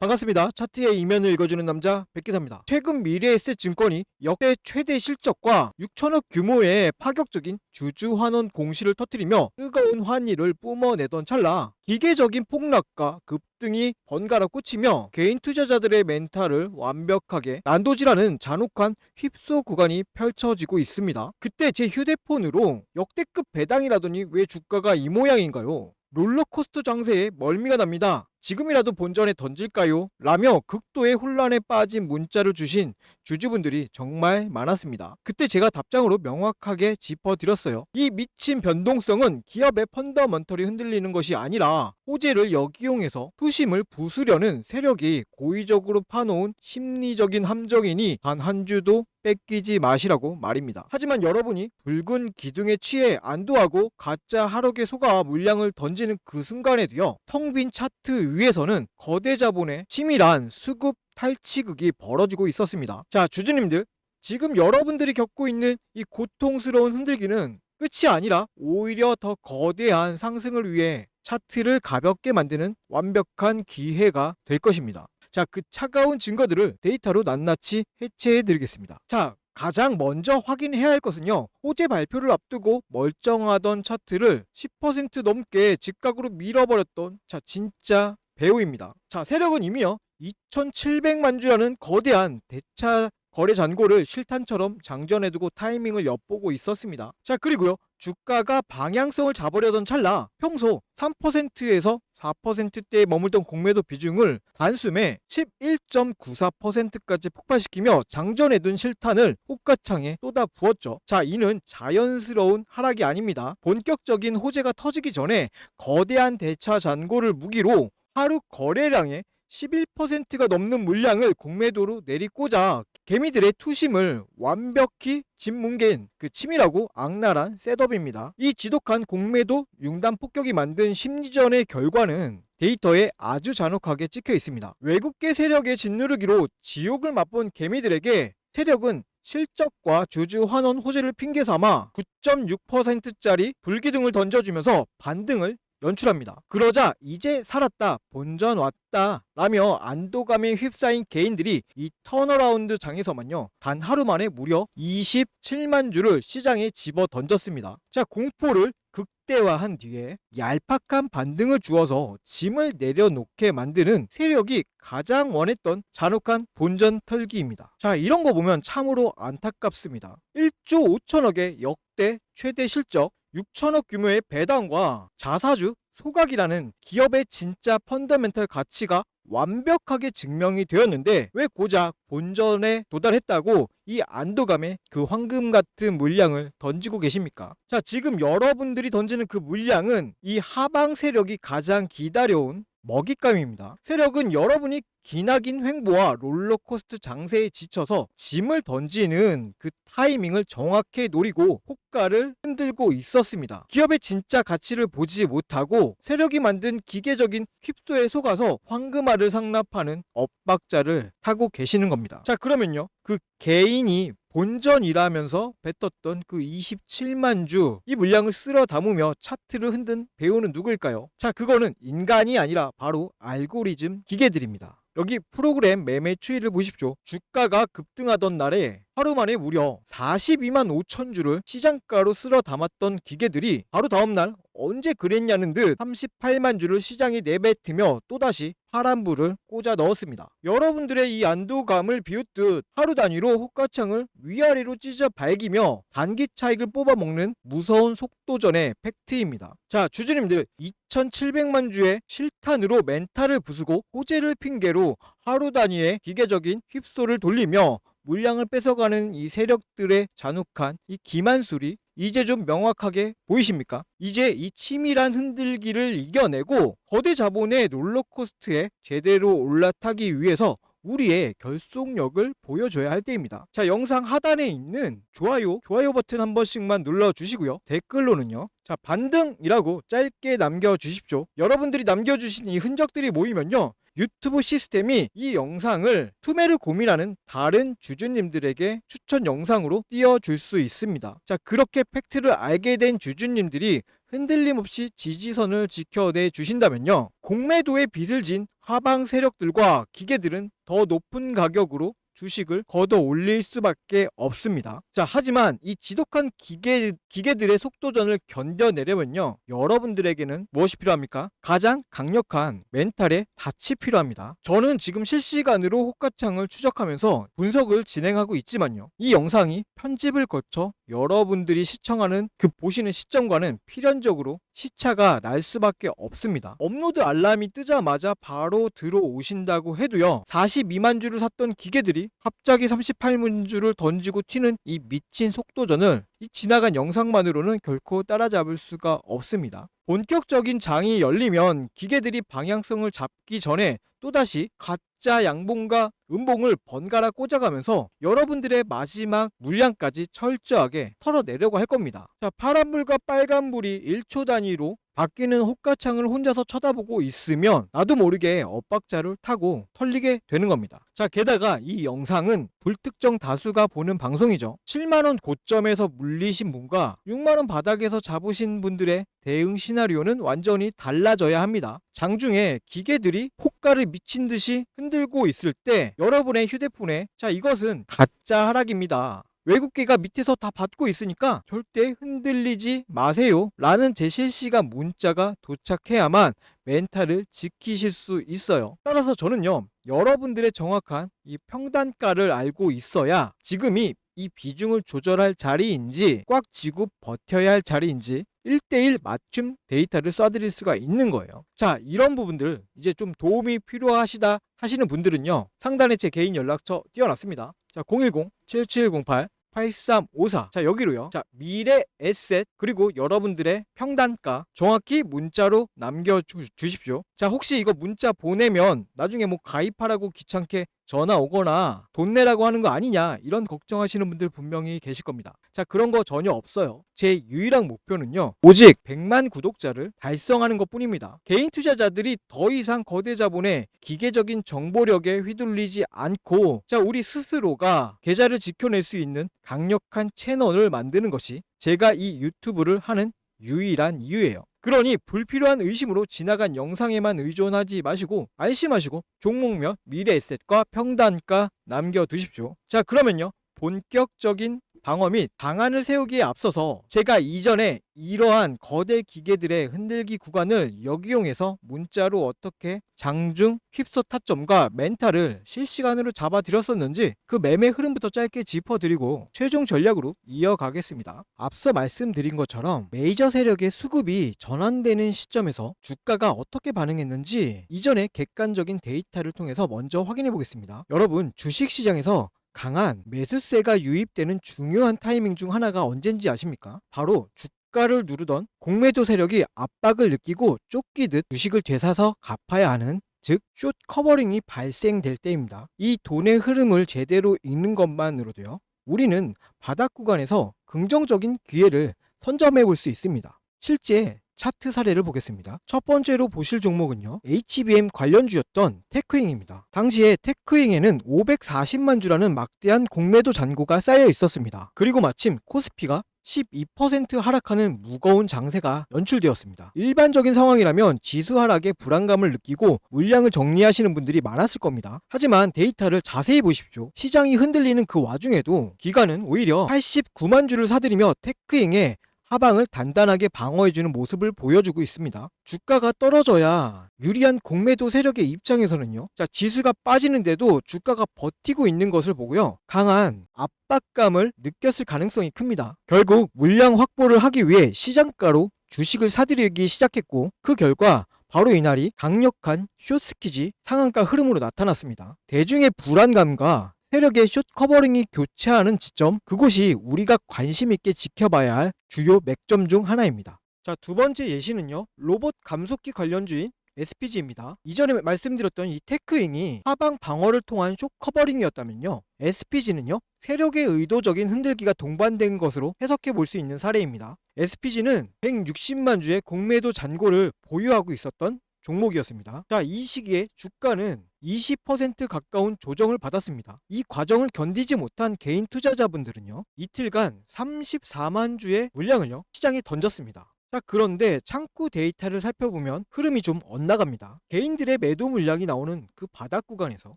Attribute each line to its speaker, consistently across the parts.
Speaker 1: 반갑습니다. 차트의 이면을 읽어주는 남자 백기사입니다. 최근 미래에셋증권이 역대 최대 실적과 6천억 규모의 파격적인 주주환원 공시를 터뜨리며 뜨거운 환희를 뿜어내던 찰나 기계적인 폭락과 급등이 번갈아 꽂히며 개인 투자자들의 멘탈을 완벽하게 난도질하는 잔혹한 휩소 구간이 펼쳐지고 있습니다. 그때 제 휴대폰으로 역대급 배당이라더니 왜 주가가 이 모양인가요? 롤러코스터 장세에 멀미가 납니다. 지금이라도 본전에 던질까요? 라며 극도의 혼란에 빠진 문자를 주신 주주분들이 정말 많았습니다. 그때 제가 답장으로 명확하게 짚어드렸어요. 이 미친 변동성은 기업의 펀더먼털이 흔들리는 것이 아니라 호재를 역이용해서 투심을 부수려는 세력이 고의적으로 파놓은 심리적인 함정이니 단 한 주도 뺏기지 마시라고 말입니다. 하지만 여러분이 붉은 기둥에 취해 안도하고 가짜 하락에 속아 물량을 던지는 그 순간에도요, 텅 빈 차트 위에서는 거대 자본의 치밀한 수급 탈취극이 벌어지고 있었습니다. 자, 주주님들, 지금 여러분들이 겪고 있는 이 고통스러운 흔들기는 끝이 아니라 오히려 더 거대한 상승을 위해 차트를 가볍게 만드는 완벽한 기회가 될 것입니다. 자, 그 차가운 증거들을 데이터로 낱낱이 해체해 드리겠습니다. 자, 가장 먼저 확인해야 할 것은요, 호재 발표를 앞두고 멀쩡하던 차트를 10% 넘게 직각으로 밀어버렸던 진짜 배우입니다. 자, 세력은 이미요 2700만 주라는 거대한 대차 거래 잔고를 실탄처럼 장전해두고 타이밍을 엿보고 있었습니다. 자, 그리고요, 주가가 방향성을 잡으려던 찰나 평소 3%에서 4%대에 머물던 공매도 비중을 단숨에 11.94%까지 폭발시키며 장전해둔 실탄을 호가창에 쏟아부었죠. 자, 이는 자연스러운 하락이 아닙니다. 본격적인 호재가 터지기 전에 거대한 대차 잔고를 무기로 하루 거래량의 11%가 넘는 물량을 공매도로 내리꽂아 개미들의 투심을 완벽히 짓뭉갠 그 치밀하고 악랄한 셋업입니다. 이 지독한 공매도 융단 폭격이 만든 심리전의 결과는 데이터에 아주 잔혹하게 찍혀 있습니다. 외국계 세력의 짓누르기로 지옥을 맛본 개미들에게 세력은 실적과 주주 환원 호재를 핑계 삼아 9.6%짜리 불기둥을 던져주면서 반등을 연출합니다. 그러자 이제 살았다, 본전 왔다 라며 안도감에 휩싸인 개인들이 이 턴어라운드 장에서만요, 단 하루 만에 무려 27만 주를 시장에 집어 던졌습니다. 자, 공포를 극대화한 뒤에 얄팍한 반등을 주어서 짐을 내려놓게 만드는 세력이 가장 원했던 잔혹한 본전 털기입니다. 자, 이런 거 보면 참으로 안타깝습니다. 1조 5천억의 역대 최대 실적, 6천억 규모의 배당과 자사주 소각이라는 기업의 진짜 펀더멘털 가치가 완벽하게 증명이 되었는데 왜 고작 본전에 도달했다고 이 안도감에 그 황금 같은 물량을 던지고 계십니까? 자, 지금 여러분들이 던지는 그 물량은 이 하방 세력이 가장 기다려온 먹잇감입니다. 세력은 여러분이 기나긴 횡보와 롤러코스터 장세에 지쳐서 짐을 던지는 그 타이밍을 정확히 노리고 호가를 흔들고 있었습니다. 기업의 진짜 가치를 보지 못하고 세력이 만든 기계적인 휩소에 속아서 황금알을 상납하는 엇박자를 타고 계시는 겁니다. 자, 그러면요, 그 개인이 본전이라면서 뱉었던 그 27만 주 이 물량을 쓸어 담으며 차트를 흔든 배우는 누구일까요? 자, 그거는 인간이 아니라 바로 알고리즘 기계들입니다. 여기 프로그램 매매 추이를 보십시오. 주가가 급등하던 날에 하루 만에 무려 42만 5천 주를 시장가로 쓸어 담았던 기계들이 바로 다음날 언제 그랬냐는 듯 38만 주를 시장에 내뱉으며 또다시 파란불을 꽂아 넣었습니다. 여러분들의 이 안도감을 비웃듯 하루 단위로 호가창을 위아래로 찢어 발기며 단기 차익을 뽑아먹는 무서운 속도전의 팩트입니다. 자, 주주님들, 2700만 주의 실탄으로 멘탈을 부수고 호재를 핑계로 하루 단위의 기계적인 휩소를 돌리며 물량을 뺏어가는 이 세력들의 잔혹한 이 기만술이 이제 좀 명확하게 보이십니까? 이제 이 치밀한 흔들기를 이겨내고 거대 자본의 롤러코스터에 제대로 올라타기 위해서 우리의 결속력을 보여줘야 할 때입니다. 자, 영상 하단에 있는 좋아요 버튼 한 번씩만 눌러주시고요. 댓글로는요, 자, 반등이라고 짧게 남겨주십시오. 여러분들이 남겨주신 이 흔적들이 모이면요, 유튜브 시스템이 이 영상을 투매를 고민하는 다른 주주님들에게 추천 영상으로 띄워줄 수 있습니다. 자, 그렇게 팩트를 알게 된 주주님들이 흔들림 없이 지지선을 지켜내 주신다면요, 공매도에 빚을 진 하방 세력들과 기계들은 더 높은 가격으로 주식을 걷어 올릴 수밖에 없습니다. 자, 하지만 이 지독한 기계들의 속도전을 견뎌내려면요, 여러분들에게는 무엇이 필요합니까? 가장 강력한 멘탈의 닻이 필요합니다. 저는 지금 실시간으로 호가창을 추적하면서 분석을 진행하고 있지만요, 이 영상이 편집을 거쳐 여러분들이 시청하는 그 보시는 시점과는 필연적으로 시차가 날 수밖에 없습니다. 업로드 알람이 뜨자마자 바로 들어오신다고 해도요, 42만 주를 샀던 기계들이 갑자기 38만 주를 던지고 튀는 이 미친 속도전을 이 지나간 영상만으로는 결코 따라잡을 수가 없습니다. 본격적인 장이 열리면 기계들이 방향성을 잡기 전에 또다시 가짜 양봉과 음봉을 번갈아 꽂아가면서 여러분들의 마지막 물량까지 철저하게 털어내려고 할 겁니다. 자, 파란불과 빨간불이 1초 단위로 바뀌는 호가창을 혼자서 쳐다보고 있으면 나도 모르게 엇박자를 타고 털리게 되는 겁니다. 자, 게다가 이 영상은 불특정 다수가 보는 방송이죠. 7만원 고점에서 물리신 분과 6만원 바닥에서 잡으신 분들의 대응 시나리오는 완전히 달라져야 합니다. 장중에 기계들이 호가를 미친 듯이 흔들고 있을 때 여러분의 휴대폰에, 자, 이것은 가짜 하락입니다, 외국계가 밑에서 다 받고 있으니까 절대 흔들리지 마세요 라는 제 실시간 문자가 도착해야만 멘탈을 지키실 수 있어요. 따라서 저는요, 여러분들의 정확한 이 평단가를 알고 있어야 지금이 이 비중을 조절할 자리인지 꽉 쥐고 버텨야 할 자리인지 1대1 맞춤 데이터를 쏴드릴 수가 있는 거예요. 자, 이런 부분들 이제 좀 도움이 필요하시다 하시는 분들은요, 상단에 제 개인 연락처 띄워놨습니다. 자, 010-7708-8354. 자, 여기로요. 자, 미래 에셋 그리고 여러분들의 평단가 정확히 문자로 남겨주십시오. 자, 혹시 이거 문자 보내면 나중에 뭐 가입하라고 귀찮게 전화 오거나 돈 내라고 하는 거 아니냐, 이런 걱정하시는 분들 분명히 계실 겁니다. 자, 그런 거 전혀 없어요. 제 유일한 목표는요, 오직 100만 구독자를 달성하는 것 뿐입니다. 개인 투자자들이 더 이상 거대 자본의 기계적인 정보력에 휘둘리지 않고, 자, 우리 스스로가 계좌를 지켜낼 수 있는 강력한 채널을 만드는 것이 제가 이 유튜브를 하는 유일한 이유예요. 그러니 불필요한 의심으로 지나간 영상에만 의존하지 마시고 안심하시고 종목명, 미래에셋과 평단가 남겨두십시오. 자, 그러면요, 본격적인 방어 및 방안을 세우기에 앞서서 제가 이전에 이러한 거대 기계들의 흔들기 구간을 역이용해서 문자로 어떻게 장중 휩소 타점과 멘탈을 실시간으로 잡아드렸었는지 그 매매 흐름부터 짧게 짚어드리고 최종 전략으로 이어가겠습니다. 앞서 말씀드린 것처럼 메이저 세력의 수급이 전환되는 시점에서 주가가 어떻게 반응했는지 이전의 객관적인 데이터를 통해서 먼저 확인해 보겠습니다. 여러분, 주식시장에서 강한 매수세가 유입되는 중요한 타이밍 중 하나가 언젠지 아십니까? 바로 주가를 누르던 공매도 세력이 압박을 느끼고 쫓기듯 주식을 되사서 갚아야 하는, 즉 숏 커버링이 발생될 때입니다. 이 돈의 흐름을 제대로 읽는 것만으로도요, 우리는 바닥 구간에서 긍정적인 기회를 선점해 볼 수 있습니다. 실제 차트 사례를 보겠습니다. 첫 번째로 보실 종목은요, HBM 관련주였던 테크잉입니다. 당시에 테크잉에는 540만 주라는 막대한 공매도 잔고가 쌓여 있었습니다. 그리고 마침 코스피가 12% 하락하는 무거운 장세가 연출되었습니다. 일반적인 상황이라면 지수 하락에 불안감을 느끼고 물량을 정리하시는 분들이 많았을 겁니다. 하지만 데이터를 자세히 보십시오. 시장이 흔들리는 그 와중에도 기관은 오히려 89만 주를 사들이며 테크잉에 하방을 단단하게 방어해주는 모습을 보여주고 있습니다. 주가가 떨어져야 유리한 공매도 세력의 입장에서는요, 자, 지수가 빠지는데도 주가가 버티고 있는 것을 보고요, 강한 압박감을 느꼈을 가능성이 큽니다. 결국 물량 확보를 하기 위해 시장가로 주식을 사들이기 시작했고, 그 결과 바로 이날이 강력한 숏스키지 상한가 흐름으로 나타났습니다. 대중의 불안감과 세력의 숏 커버링이 교차하는 지점, 그곳이 우리가 관심 있게 지켜봐야 할 주요 맥점 중 하나입니다. 자, 두 번째 예시는요, 로봇 감속기 관련주인 SPG입니다. 이전에 말씀드렸던 이 테크잉이 하방 방어를 통한 숏 커버링이었다면요, SPG는요, 세력의 의도적인 흔들기가 동반된 것으로 해석해 볼 수 있는 사례입니다. SPG는 160만 주의 공매도 잔고를 보유하고 있었던 종목이었습니다. 자, 이 시기에 주가는 20% 가까운 조정을 받았습니다. 이 과정을 견디지 못한 개인 투자자분들은요, 이틀간 34만 주의 물량을요, 시장에 던졌습니다. 자, 그런데 창구 데이터를 살펴보면 흐름이 좀 엇나갑니다. 개인들의 매도 물량이 나오는 그 바닥 구간에서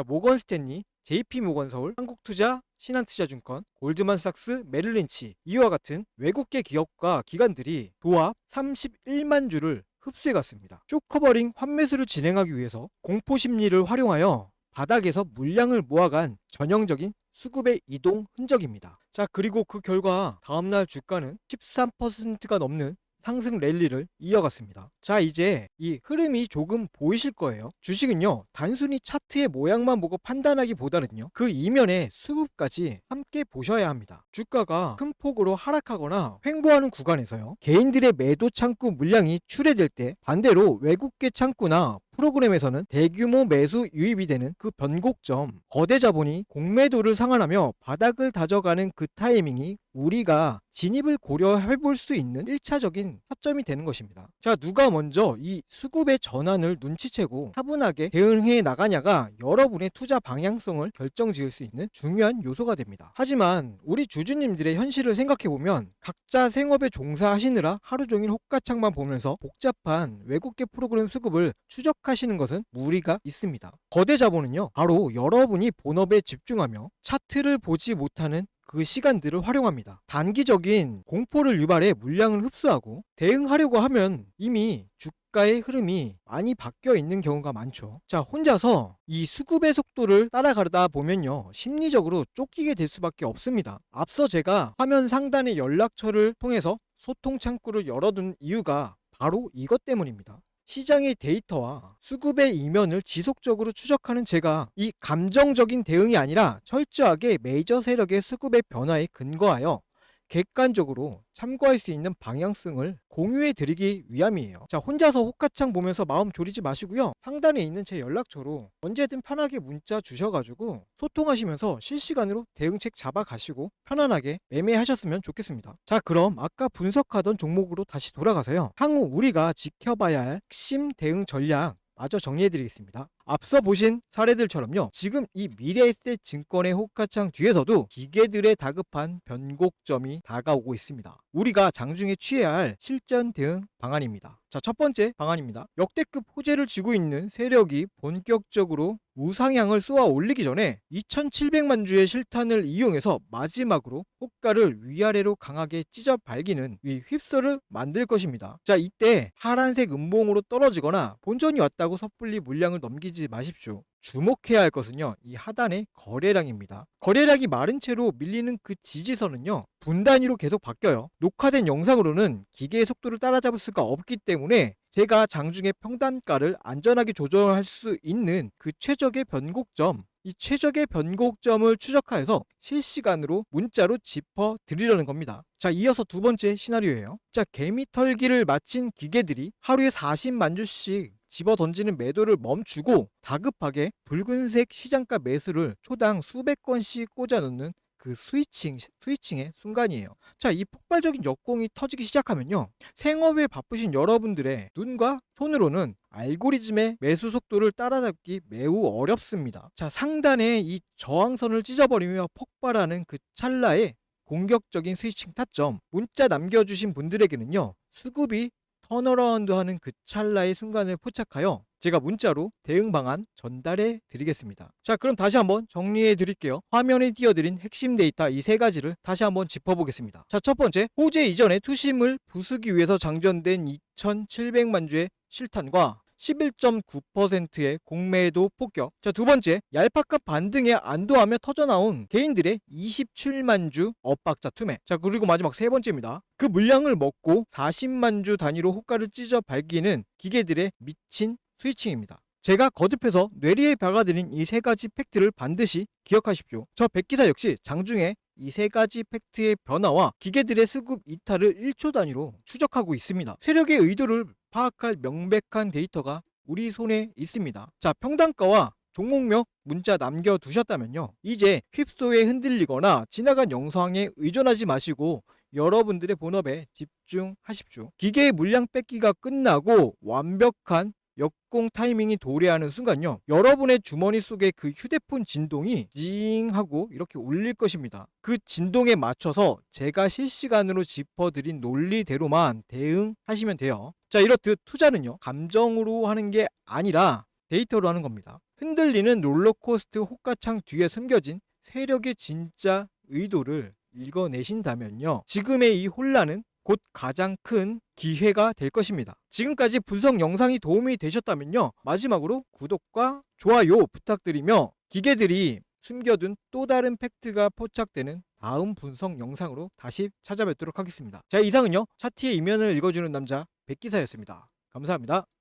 Speaker 1: 모건 스탠리, JP 모건 서울, 한국투자, 신한투자증권, 골드만삭스, 메릴린치 이와 같은 외국계 기업과 기관들이 도합 31만 주를 흡수해 갔습니다. 쇼커버링 환매수를 진행하기 위해서 공포 심리를 활용하여 바닥에서 물량을 모아간 전형적인 수급의 이동 흔적입니다. 자, 그리고 그 결과 다음날 주가는 13%가 넘는 상승 랠리를 이어갔습니다. 자, 이제 이 흐름이 조금 보이실 거예요. 주식은요, 단순히 차트의 모양만 보고 판단하기보다는요, 그 이면의 수급까지 함께 보셔야 합니다. 주가가 큰 폭으로 하락하거나 횡보하는 구간에서요, 개인들의 매도 창구 물량이 출회될 때 반대로 외국계 창구나 프로그램에서는 대규모 매수 유입이 되는 그 변곡점, 거대 자본이 공매도를 상환하며 바닥을 다져가는 그 타이밍이 우리가 진입을 고려해 볼 수 있는 1차적인 타점이 되는 것입니다. 자, 누가 먼저 이 수급의 전환을 눈치채고 차분하게 대응해 나가냐가 여러분의 투자 방향성을 결정지을 수 있는 중요한 요소가 됩니다. 하지만 우리 주주님들의 현실을 생각해 보면 각자 생업에 종사하시느라 하루 종일 호가창만 보면서 복잡한 외국계 프로그램 수급을 추적하시는 것은 무리가 있습니다. 거대 자본은요, 바로 여러분이 본업에 집중하며 차트를 보지 못하는 그 시간들을 활용합니다. 단기적인 공포를 유발해 물량을 흡수하고 대응하려고 하면 이미 주가의 흐름이 많이 바뀌어 있는 경우가 많죠. 자, 혼자서 이 수급의 속도를 따라가다 보면요, 심리적으로 쫓기게 될 수밖에 없습니다. 앞서 제가 화면 상단의 연락처를 통해서 소통 창구를 열어둔 이유가 바로 이것 때문입니다. 시장의 데이터와 수급의 이면을 지속적으로 추적하는 제가 이 감정적인 대응이 아니라 철저하게 메이저 세력의 수급의 변화에 근거하여 객관적으로 참고할 수 있는 방향성을 공유해 드리기 위함이에요. 자, 혼자서 호가창 보면서 마음 졸이지 마시고요, 상단에 있는 제 연락처로 언제든 편하게 문자 주셔가지고 소통하시면서 실시간으로 대응책 잡아가시고 편안하게 매매하셨으면 좋겠습니다. 자, 그럼 아까 분석하던 종목으로 다시 돌아가서요, 향후 우리가 지켜봐야 할 핵심 대응 전략 마저 정리해드리겠습니다. 앞서 보신 사례들처럼요, 지금 이 미래에셋 증권의 호가창 뒤에서도 기계들의 다급한 변곡점이 다가오고 있습니다. 우리가 장중에 취해야 할 실전 대응 방안입니다. 자, 첫 번째 방안입니다. 역대급 호재를 쥐고 있는 세력이 본격적으로 우상향을 쏘아 올리기 전에 2700만 주의 실탄을 이용해서 마지막으로 호가를 위아래로 강하게 찢어 발기는 이 휩쓸을 만들 것입니다. 자, 이때 파란색 음봉으로 떨어지거나 본전이 왔다고 섣불리 물량을 넘기지 마십시오. 주목해야 할 것은요, 이 하단의 거래량입니다. 거래량이 마른 채로 밀리는 그 지지선은요, 분 단위로 계속 바뀌어요. 녹화된 영상으로는 기계의 속도를 따라잡을 수가 없기 때문에 제가 장중에 평단가를 안전하게 조정할 수 있는 그 최적의 변곡점, 이 최적의 변곡점을 추적하여서 실시간으로 문자로 짚어 드리려는 겁니다. 자, 이어서 두 번째 시나리오예요. 자, 개미 털기를 마친 기계들이 하루에 40만 주씩 집어 던지는 매도를 멈추고 다급하게 붉은색 시장가 매수를 초당 수백 건씩 꽂아 넣는 그 스위칭의 순간이에요. 자, 이 폭발적인 역공이 터지기 시작하면요, 생업에 바쁘신 여러분들의 눈과 손으로는 알고리즘의 매수 속도를 따라잡기 매우 어렵습니다. 자, 상단에 이 저항선을 찢어버리며 폭발하는 그 찰나에 공격적인 스위칭 타점, 문자 남겨주신 분들에게는요, 수급이 턴어라운드하는 그 찰나의 순간을 포착하여 제가 문자로 대응 방안 전달해 드리겠습니다. 자, 그럼 다시 한번 정리해 드릴게요. 화면에 띄워드린 핵심 데이터 이 세 가지를 다시 한번 짚어보겠습니다. 자, 첫 번째, 호재 이전에 투심을 부수기 위해서 장전된 2700만 주의 실탄과 11.9%의 공매도 폭격. 자, 두 번째, 얄팍한 반등에 안도하며 터져나온 개인들의 27만 주 엇박자 투매. 자, 그리고 마지막 세 번째입니다. 그 물량을 먹고 40만 주 단위로 호가를 찢어 발기는 기계들의 미친 스위칭입니다. 제가 거듭해서 뇌리에 박아드린 이 세 가지 팩트를 반드시 기억하십시오. 저 백기사 역시 장중에 이 세 가지 팩트의 변화와 기계들의 수급 이탈을 1초 단위로 추적하고 있습니다. 세력의 의도를 파악할 명백한 데이터가 우리 손에 있습니다. 자, 평단가와 종목명 문자 남겨두셨다면요, 이제 휩소에 흔들리거나 지나간 영상에 의존하지 마시고 여러분들의 본업에 집중하십시오. 기계의 물량 뺏기가 끝나고 완벽한 역공 타이밍이 도래하는 순간요, 여러분의 주머니 속에 그 휴대폰 진동이 징 하고 이렇게 울릴 것입니다. 그 진동에 맞춰서 제가 실시간으로 짚어드린 논리대로만 대응하시면 돼요. 자, 이렇듯 투자는요, 감정으로 하는 게 아니라 데이터로 하는 겁니다. 흔들리는 롤러코스터 호가창 뒤에 숨겨진 세력의 진짜 의도를 읽어내신다면요, 지금의 이 혼란은 곧 가장 큰 기회가 될 것입니다. 지금까지 분석 영상이 도움이 되셨다면요, 마지막으로 구독과 좋아요 부탁드리며 기계들이 숨겨둔 또 다른 팩트가 포착되는 다음 분석 영상으로 다시 찾아뵙도록 하겠습니다. 자, 이상은요, 차트의 이면을 읽어주는 남자 백기사였습니다. 감사합니다.